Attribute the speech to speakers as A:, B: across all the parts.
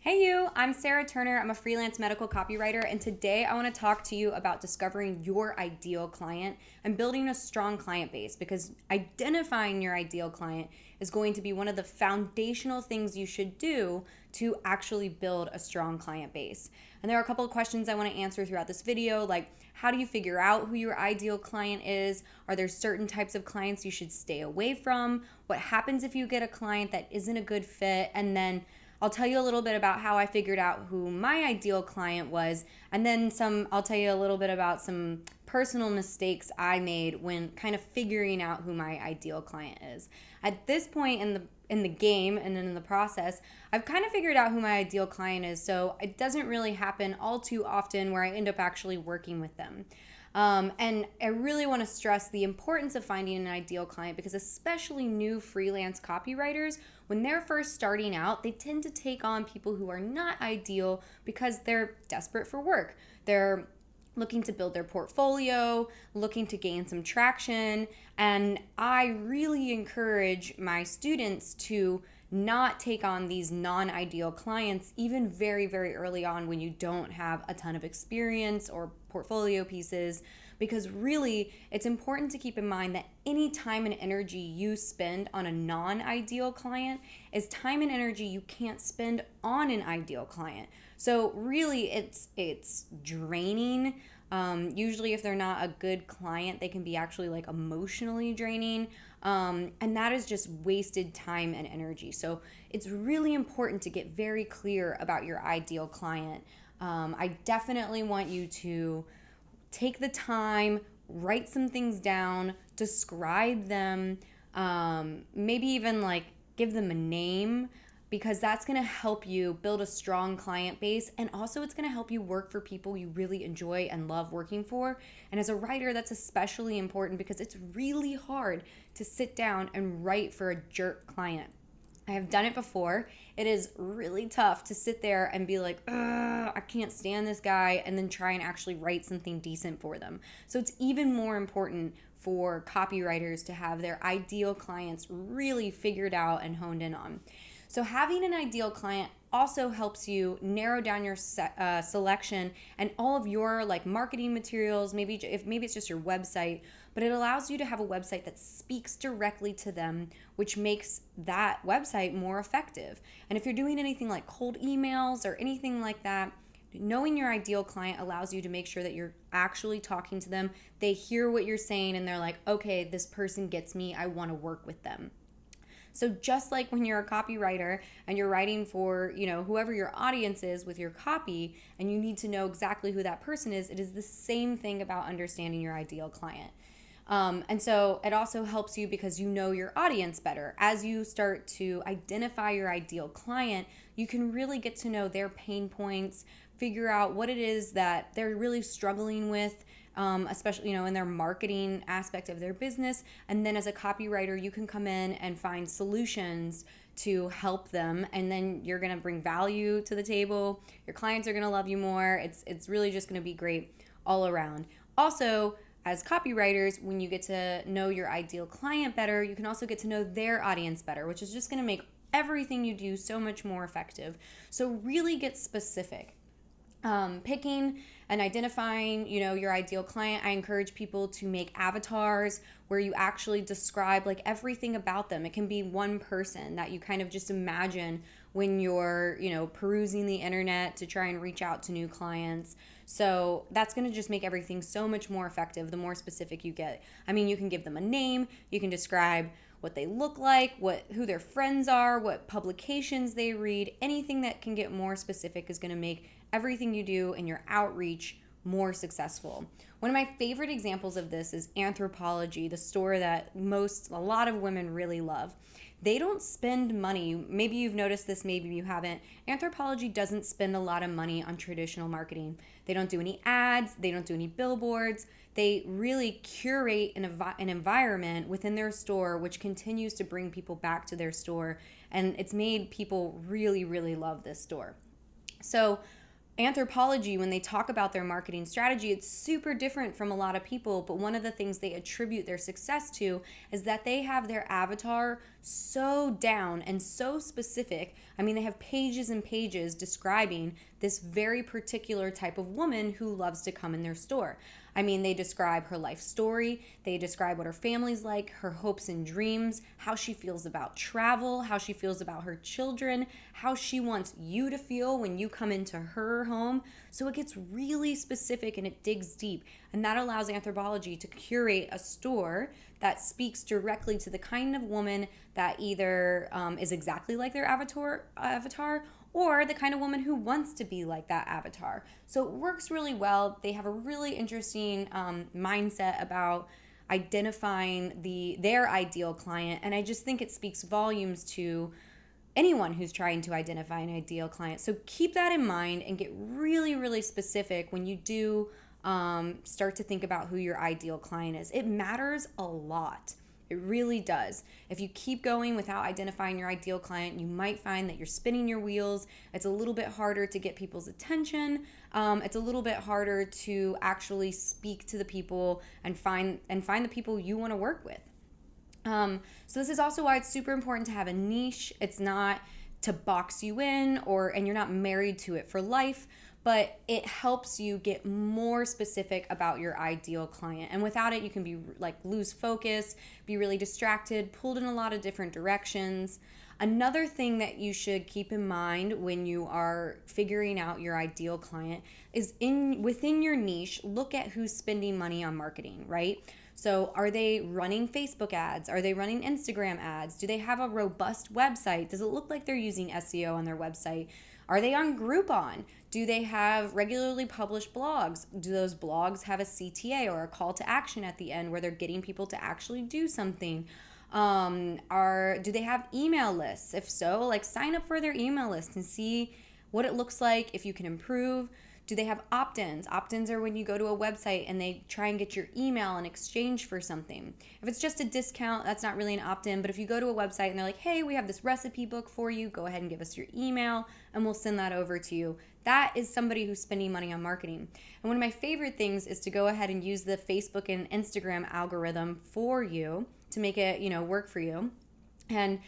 A: Hey you, I'm Sarah Turner. I'm a freelance medical copywriter, and today I want to talk to you about discovering your ideal client and building a strong client base, because identifying your ideal client is going to be one of the foundational things you should do to actually build a strong client base. And there are a couple of questions I want to answer throughout this video, like how do you figure out who your ideal client is? Are there certain types of clients you should stay away from? What happens if you get a client that isn't a good fit? And then I'll tell you a little bit about how I figured out who my ideal client was, and then I'll tell you a little bit about some personal mistakes I made when kind of figuring out who my ideal client is. At this point in the game and in the process, I've kind of figured out who my ideal client is, so it doesn't really happen all too often where I end up actually working with them. And I really want to stress the importance of finding an ideal client, because especially new freelance copywriters, when they're first starting out, they tend to take on people who are not ideal because they're desperate for work. They're looking to build their portfolio, looking to gain some traction. And I really encourage my students to not take on these non-ideal clients even very, very early on when you don't have a ton of experience or portfolio pieces, because really it's important to keep in mind that any time and energy you spend on a non-ideal client is time and energy you can't spend on an ideal client. So really it's draining. Usually if they're not a good client, they can be actually like emotionally draining. And that is just wasted time and energy. So it's really important to get very clear about your ideal client. I definitely want you to take the time, write some things down, describe them, maybe even like give them a name, because that's going to help you build a strong client base. And also it's going to help you work for people you really enjoy and love working for. And as a writer, that's especially important because it's really hard to sit down and write for a jerk client. I have done it before. It is really tough to sit there and be like, I can't stand this guy, and then try and actually write something decent for them. So it's even more important for copywriters to have their ideal clients really figured out and honed in on. So having an ideal client also helps you narrow down your selection and all of your like marketing materials. Maybe it's just your website, but it allows you to have a website that speaks directly to them, which makes that website more effective. And if you're doing anything like cold emails or anything like that, knowing your ideal client allows you to make sure that you're actually talking to them. They hear what you're saying and they're like, okay, this person gets me. I want to work with them. So just like when you're a copywriter and you're writing for, whoever your audience is with your copy, and you need to know exactly who that person is, it is the same thing about understanding your ideal client. And so it also helps you because you know your audience better. As you start to identify your ideal client, you can really get to know their pain points, figure out what it is that they're really struggling with, especially in their marketing aspect of their business. And then as a copywriter, you can come in and find solutions to help them, and then you're going to bring value to the table. Your clients are going to love you more. It's really just going to be great all around. Also, as copywriters, when you get to know your ideal client better, you can also get to know their audience better, which is just going to make everything you do so much more effective. So really get specific. Picking and identifying, your ideal client, I encourage people to make avatars where you actually describe like everything about them. It can be one person that you kind of just imagine when you're, perusing the internet to try and reach out to new clients. So that's going to just make everything so much more effective the more specific you get. I mean, you can give them a name, you can describe what they look like, who their friends are, what publications they read. Anything that can get more specific is going to make everything you do in your outreach more successful. One of my favorite examples of this is Anthropologie, the store that a lot of women really love. They don't spend money. Maybe you've noticed this, maybe you haven't. Anthropologie doesn't spend a lot of money on traditional marketing. They don't do any ads, they don't do any billboards. They really curate an environment within their store which continues to bring people back to their store, and it's made people really, really love this store. So Anthropologie, when they talk about their marketing strategy, it's super different from a lot of people, but one of the things they attribute their success to is that they have their avatar so down and so specific. I mean, they have pages and pages describing this very particular type of woman who loves to come in their store. I mean, they describe her life story, they describe what her family's like, her hopes and dreams, how she feels about travel, how she feels about her children, how she wants you to feel when you come into her home. So it gets really specific and it digs deep. And that allows Anthropologie to curate a store that speaks directly to the kind of woman that either is exactly like their avatar, or the kind of woman who wants to be like that avatar. So it works really well. They have a really interesting mindset about identifying their ideal client, and I just think it speaks volumes to anyone who's trying to identify an ideal client. So keep that in mind and get really, really specific when you do start to think about who your ideal client is. It matters a lot. It really does. If you keep going without identifying your ideal client, you might find that you're spinning your wheels. It's a little bit harder to get people's attention. It's a little bit harder to actually speak to the people and find the people you want to work with. So this is also why it's super important to have a niche. It's not to box you in and you're not married to it for life, but it helps you get more specific about your ideal client. And without it, you can be lose focus, be really distracted, pulled in a lot of different directions. Another thing that you should keep in mind when you are figuring out your ideal client is within your niche, look at who's spending money on marketing, right? So are they running Facebook ads? Are they running Instagram ads? Do they have a robust website? Does it look like they're using SEO on their website? Are they on Groupon? Do they have regularly published blogs? Do those blogs have a CTA or a call to action at the end where they're getting people to actually do something? Do they have email lists? If so, sign up for their email list and see what it looks like, if you can improve. Do they have opt-ins? Opt-ins are when you go to a website and they try and get your email in exchange for something. If it's just a discount, that's not really an opt-in. But if you go to a website and they're like, hey, we have this recipe book for you, go ahead and give us your email and we'll send that over to you. That is somebody who's spending money on marketing. And one of my favorite things is to go ahead and use the Facebook and Instagram algorithm for you to make it, work for you. And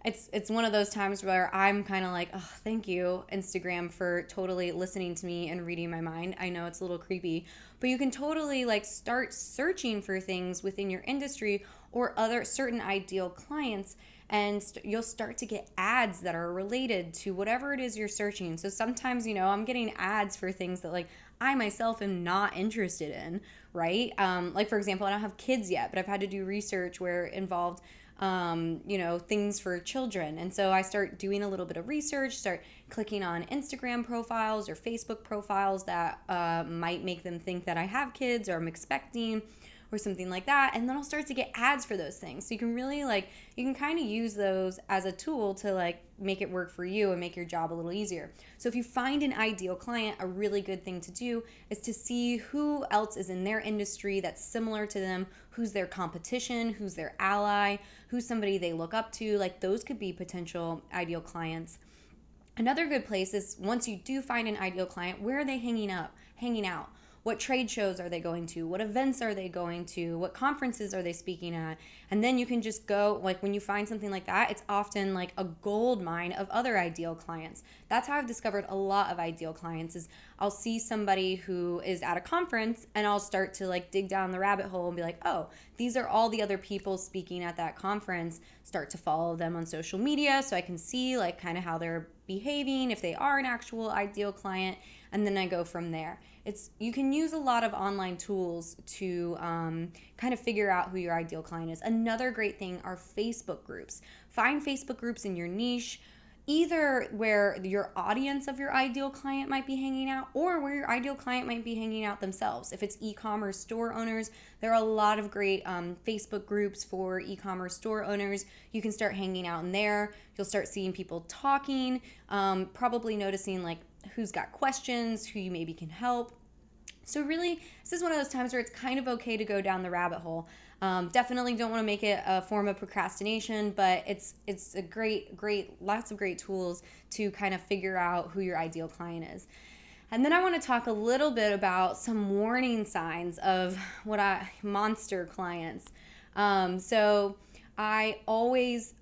A: it's one of those times where I'm kind of like, oh, thank you, Instagram, for totally listening to me and reading my mind. I know it's a little creepy, but you can totally start searching for things within your industry or other certain ideal clients, and you'll start to get ads that are related to whatever it is you're searching. So sometimes, I'm getting ads for things that I myself am not interested in, right? For example, I don't have kids yet, but I've had to do research where it involved things for children. And so I start doing a little bit of research, start clicking on Instagram profiles or Facebook profiles that might make them think that I have kids or I'm expecting or something like that. And then I'll start to get ads for those things. So you can really you can kind of use those as a tool to make it work for you and make your job a little easier. So if you find an ideal client, a really good thing to do is to see who else is in their industry that's similar to them, who's their competition, who's their ally, who's somebody they look up to. Those could be potential ideal clients. Another good place is once you do find an ideal client, where are they hanging out? What trade shows are they going to? What events are they going to? What conferences are they speaking at? And then you can just go, when you find something like that, it's often a gold mine of other ideal clients. That's how I've discovered a lot of ideal clients is I'll see somebody who is at a conference and I'll start to dig down the rabbit hole and be like, oh, these are all the other people speaking at that conference. Start to follow them on social media so I can see kind of how they're behaving, if they are an actual ideal client, and then I go from there. You can use a lot of online tools to kind of figure out who your ideal client is. Another great thing are Facebook groups. Find Facebook groups in your niche, either where your audience of your ideal client might be hanging out or where your ideal client might be hanging out themselves. If it's e-commerce store owners, there are a lot of great Facebook groups for e-commerce store owners. You can start hanging out in there. You'll start seeing people talking, probably noticing who's got questions, who you maybe can help. So really, this is one of those times where it's kind of okay to go down the rabbit hole. Definitely don't want to make it a form of procrastination, but it's a lots of great tools to kind of figure out who your ideal client is. And then I want to talk a little bit about some warning signs of monster clients. So I always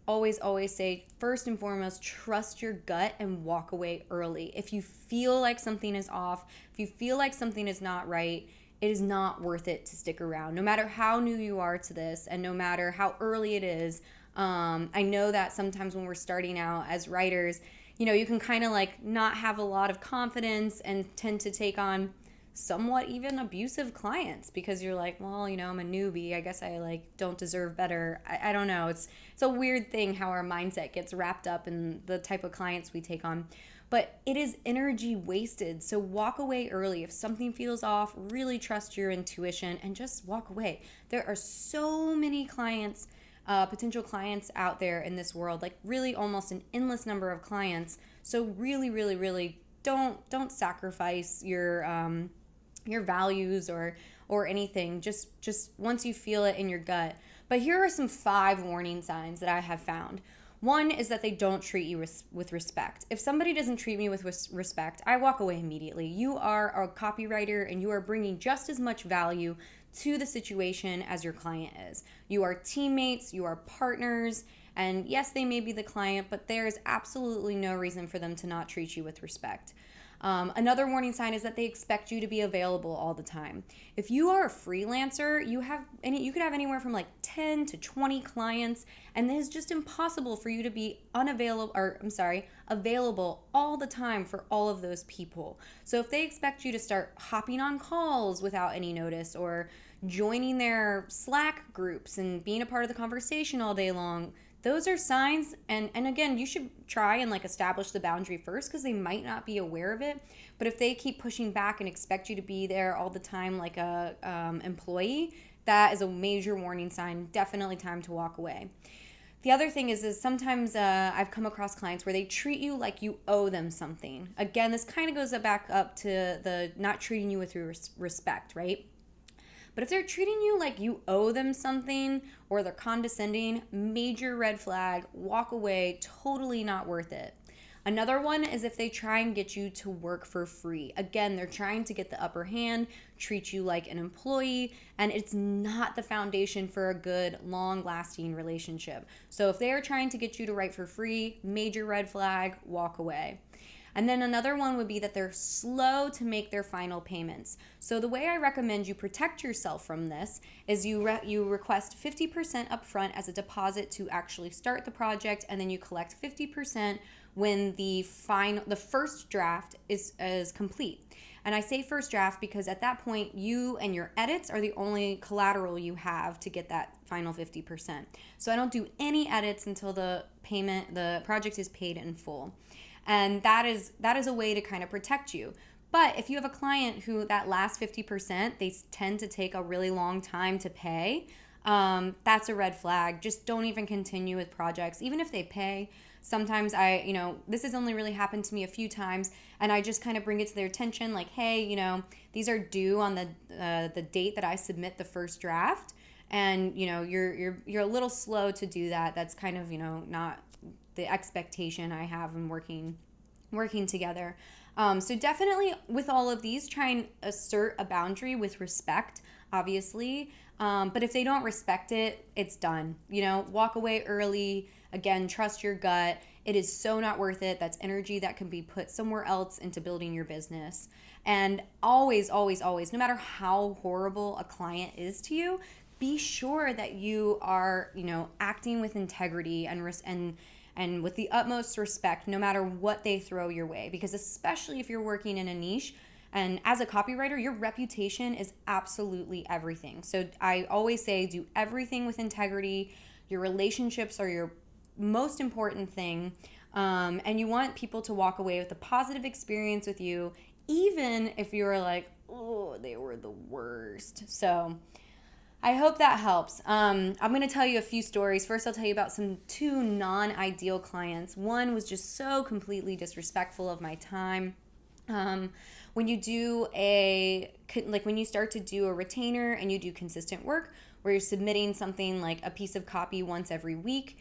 A: say, first and foremost, trust your gut and walk away early. If you feel like something is off, if you feel like something is not right, it is not worth it to stick around. No matter how new you are to this and no matter how early it is, I know that sometimes when we're starting out as writers, you can kind of like not have a lot of confidence and tend to take on somewhat even abusive clients because you're like, well, I'm a newbie. I guess I like don't deserve better. I don't know. It's a weird thing how our mindset gets wrapped up in the type of clients we take on. But it is energy wasted. So walk away early. If something feels off, really trust your intuition and just walk away. There are so many clients, potential clients out there in this world, like really almost an endless number of clients. So really, really, really don't sacrifice your values or anything. Just once you feel it in your gut. But here are some 5 warning signs that I have found. One is that they don't treat you with respect. If somebody doesn't treat me with respect, I walk away immediately. You are a copywriter and you are bringing just as much value to the situation as your client is. You are teammates, you are partners, and yes, they may be the client, but there is absolutely no reason for them to not treat you with respect. Another warning sign is that they expect you to be available all the time. If you are a freelancer, you could have anywhere from like 10 to 20 clients, and it is just impossible for you to be available all the time for all of those people. So if they expect you to start hopping on calls without any notice or joining their Slack groups and being a part of the conversation all day long, those are signs, and again, you should try and like establish the boundary first because they might not be aware of it. But if they keep pushing back and expect you to be there all the time like a employee, that is a major warning sign. Definitely time to walk away. The other thing is sometimes I've come across clients where they treat you like you owe them something. Again, this kind of goes back up to the not treating you with respect, right? But if they're treating you like you owe them something or they're condescending, major red flag, walk away, totally not worth it. Another one is if they try and get you to work for free. Again, they're trying to get the upper hand, treat you like an employee, and it's not the foundation for a good, long-lasting relationship. So if they are trying to get you to write for free, major red flag, walk away. And then another one would be that they're slow to make their final payments. So the way I recommend you protect yourself from this is you request 50% upfront as a deposit to actually start the project, and then you collect 50% when the first draft is complete. And I say first draft because at that point, you and your edits are the only collateral you have to get that final 50%. So I don't do any edits until the project is paid in full. And that is a way to kind of protect you. But if you have a client who that last 50%, they tend to take a really long time to pay, that's a red flag. Just don't even continue with projects. Even if they pay, sometimes this has only really happened to me a few times, and I just kind of bring it to their attention like, hey, these are due on the date that I submit the first draft. And, you're a little slow to do that. That's kind of, not the expectation I have in working together. So definitely with all of these, try and assert a boundary with respect, obviously. But if they don't respect it, it's done. Walk away early. Again, trust your gut. It is so not worth it. That's energy that can be put somewhere else into building your business. And always, always, always, no matter how horrible a client is to you, be sure that you are, acting with integrity and with the utmost respect, no matter what they throw your way. Because especially if you're working in a niche, and as a copywriter, your reputation is absolutely everything. So I always say, do everything with integrity. Your relationships are your most important thing. And you want people to walk away with a positive experience with you, even if you're like, oh, they were the worst. So I hope that helps. I'm going to tell you a few stories. First, I'll tell you about 2 non-ideal clients. One was just so completely disrespectful of my time. When you when you start to do a retainer and you do consistent work where you're submitting something like a piece of copy once every week,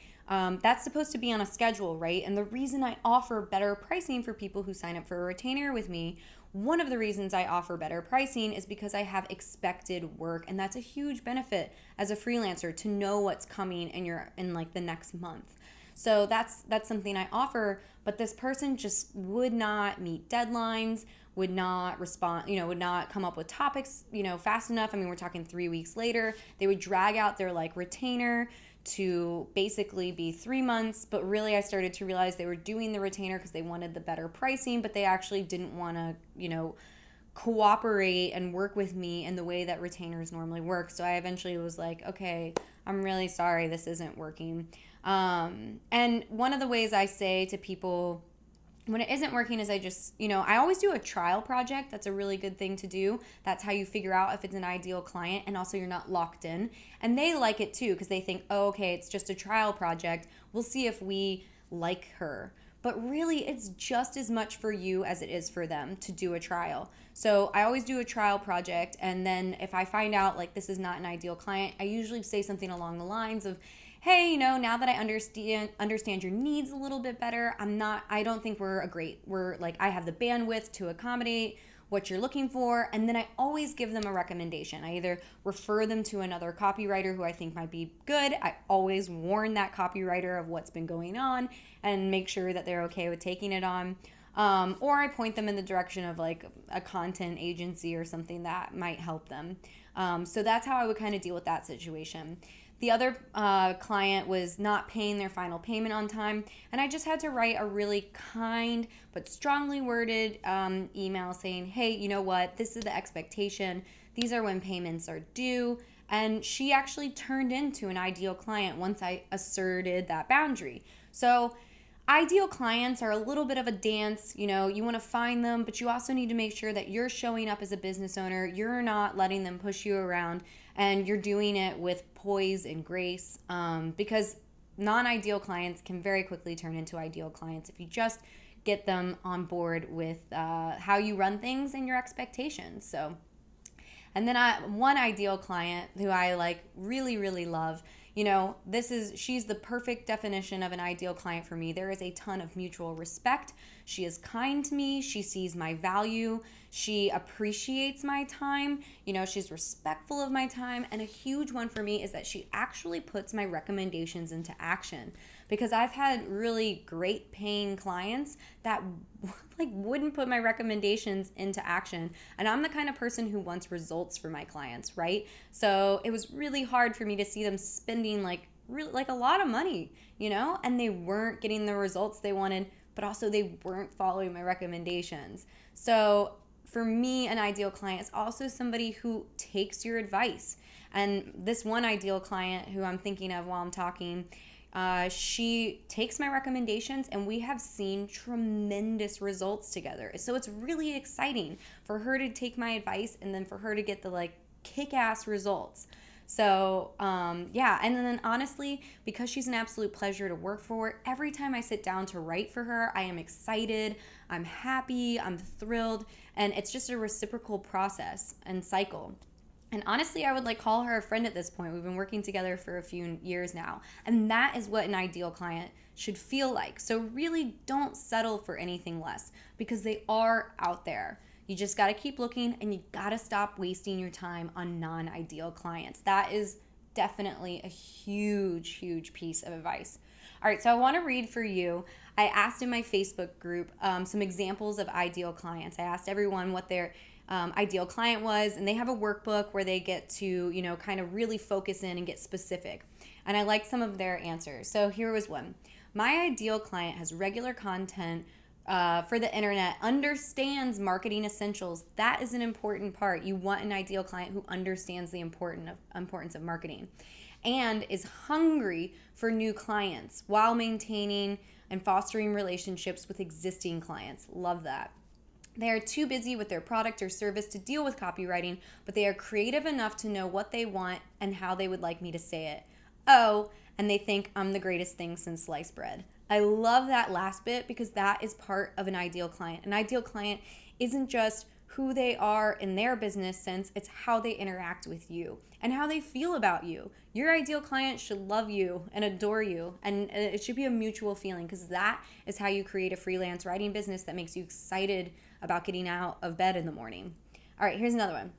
A: That's supposed to be on a schedule, right? And the reason I offer better pricing for people who sign up for a retainer with me, one of the reasons I offer better pricing is because I have expected work, and that's a huge benefit as a freelancer to know what's coming in like the next month. So that's something I offer, but this person just would not meet deadlines, would not respond, would not come up with topics, fast enough. I mean, we're talking 3 weeks later. They would drag out their like retainer to basically be 3 months, but really I started to realize they were doing the retainer because they wanted the better pricing, but they actually didn't want to, cooperate and work with me in the way that retainers normally work. So I eventually was like, okay, I'm really sorry, this isn't working. And one of the ways I say to people when it isn't working is I always do a trial project. That's a really good thing to do. That's how you figure out if it's an ideal client, and also you're not locked in. And they like it too because they think, oh, okay, it's just a trial project. We'll see if we like her. But really, it's just as much for you as it is for them to do a trial. So I always do a trial project, and then if I find out like this is not an ideal client, I usually say something along the lines of, hey, now that I understand your needs a little bit better, I don't think we're like, I have the bandwidth to accommodate what you're looking for. And then I always give them a recommendation. I either refer them to another copywriter who I think might be good. I always warn that copywriter of what's been going on and make sure that they're okay with taking it on. Or I point them in the direction of like a content agency or something that might help them. So that's how I would kind of deal with that situation. The other client was not paying their final payment on time, and I just had to write a really kind but strongly worded email saying, hey, you know what, this is the expectation. These are when payments are due. And she actually turned into an ideal client once I asserted that boundary. So ideal clients are a little bit of a dance. You want to find them, but you also need to make sure that you're showing up as a business owner. You're not letting them push you around, and you're doing it with poise and grace, because non-ideal clients can very quickly turn into ideal clients if you just get them on board with how you run things and your expectations. So, and then one ideal client who I like really, really love, she's the perfect definition of an ideal client for me. There is a ton of mutual respect. She is kind to me. She sees my value. She appreciates my time. She's respectful of my time. And a huge one for me is that she actually puts my recommendations into action, because I've had really great paying clients that like wouldn't put my recommendations into action. And I'm the kind of person who wants results for my clients, right? So it was really hard for me to see them spending like a lot of money, and they weren't getting the results they wanted, but also they weren't following my recommendations. So for me, an ideal client is also somebody who takes your advice. And this one ideal client who I'm thinking of while I'm talking, she takes my recommendations, and we have seen tremendous results together. So it's really exciting for her to take my advice and then for her to get the like kick-ass results. So, yeah. And then honestly, because she's an absolute pleasure to work for, every time I sit down to write for her, I am excited, I'm happy, I'm thrilled, and it's just a reciprocal process and cycle. And honestly, I would like call her a friend at this point. We've been working together for a few years now. And that is what an ideal client should feel like. So really don't settle for anything less, because they are out there. You just got to keep looking, and you got to stop wasting your time on non-ideal clients. That is definitely a huge, huge piece of advice. All right, so I want to read for you. I asked in my Facebook group some examples of ideal clients. I asked everyone what their ideal client was, and they have a workbook where they get to, kind of really focus in and get specific. And I liked some of their answers. So here was one. My ideal client has regular content for the internet, understands marketing essentials. That is an important part. You want an ideal client who understands the importance of marketing, and is hungry for new clients while maintaining and fostering relationships with existing clients. Love that. They are too busy with their product or service to deal with copywriting, but they are creative enough to know what they want and how they would like me to say it. Oh, and they think I'm the greatest thing since sliced bread. I love that last bit, because that is part of an ideal client. An ideal client isn't just who they are in their business sense, it's how they interact with you and how they feel about you. Your ideal client should love you and adore you, and it should be a mutual feeling, because that is how you create a freelance writing business that makes you excited about getting out of bed in the morning. All right, here's another one.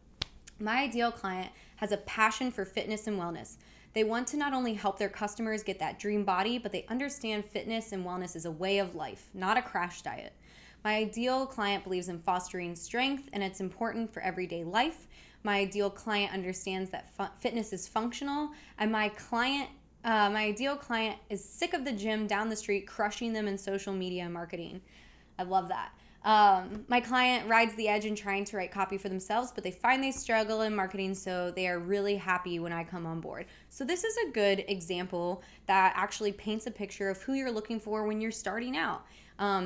A: My ideal client has a passion for fitness and wellness. They want to not only help their customers get that dream body, but they understand fitness and wellness is a way of life, not a crash diet. My ideal client believes in fostering strength, and it's important for everyday life. My ideal client understands that fitness is functional, and my ideal client is sick of the gym down the street crushing them in social media and marketing. I love that. My client rides the edge in trying to write copy for themselves, but they find they struggle in marketing, so they are really happy when I come on board. So this is a good example that actually paints a picture of who you're looking for when you're starting out.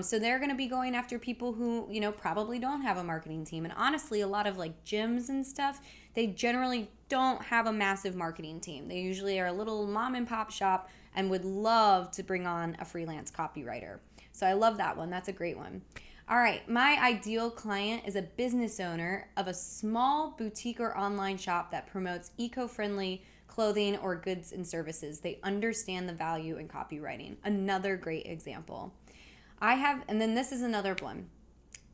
A: So they're going to be going after people who, probably don't have a marketing team. And honestly, a lot of like gyms and stuff, they generally don't have a massive marketing team. They usually are a little mom and pop shop and would love to bring on a freelance copywriter. So I love that one. That's a great one. All right, my ideal client is a business owner of a small boutique or online shop that promotes eco-friendly clothing or goods and services. They understand the value in copywriting. Another great example. And then this is another one.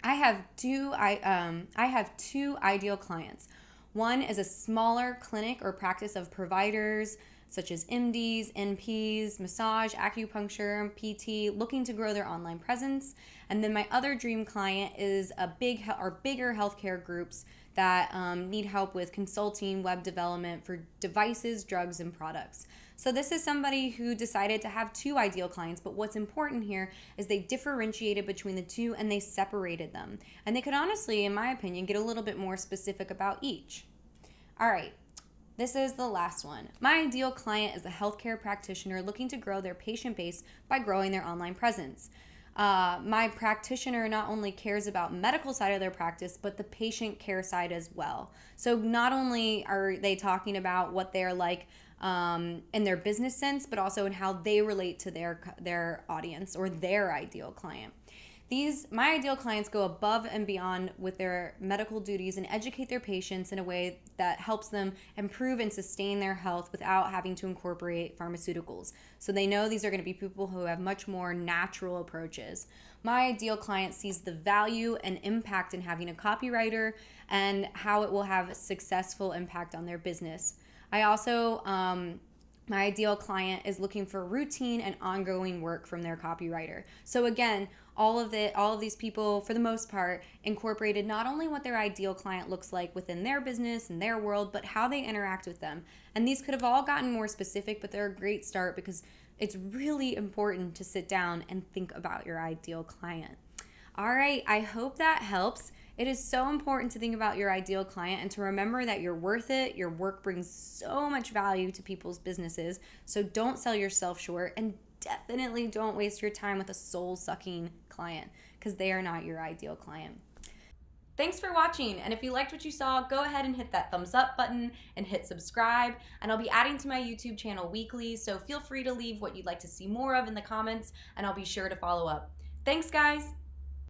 A: I have two ideal clients. One is a smaller clinic or practice of providers such as MDs, NPs, massage, acupuncture, PT, looking to grow their online presence. And then my other dream client is bigger healthcare groups that need help with consulting, web development for devices, drugs, and products. So this is somebody who decided to have two ideal clients, but what's important here is they differentiated between the two and they separated them. And they could honestly, in my opinion, get a little bit more specific about each. All right, this is the last one. My ideal client is a healthcare practitioner looking to grow their patient base by growing their online presence. My practitioner not only cares about medical side of their practice, but the patient care side as well. So not only are they talking about what they're like in their business sense, but also in how they relate to their audience or their ideal client. My ideal clients go above and beyond with their medical duties and educate their patients in a way that helps them improve and sustain their health without having to incorporate pharmaceuticals. So they know these are going to be people who have much more natural approaches. My ideal client sees the value and impact in having a copywriter and how it will have a successful impact on their business. My ideal client is looking for routine and ongoing work from their copywriter. So again, all of these people, for the most part, incorporated not only what their ideal client looks like within their business and their world, but how they interact with them. And these could have all gotten more specific, but they're a great start because it's really important to sit down and think about your ideal client. All right, I hope that helps. It is so important to think about your ideal client and to remember that you're worth it. Your work brings so much value to people's businesses, so don't sell yourself short, and definitely don't waste your time with a soul-sucking client because they are not your ideal client. Thanks for watching, and if you liked what you saw, go ahead and hit that thumbs up button and hit subscribe, and I'll be adding to my YouTube channel weekly, so feel free to leave what you'd like to see more of in the comments, and I'll be sure to follow up. Thanks, guys!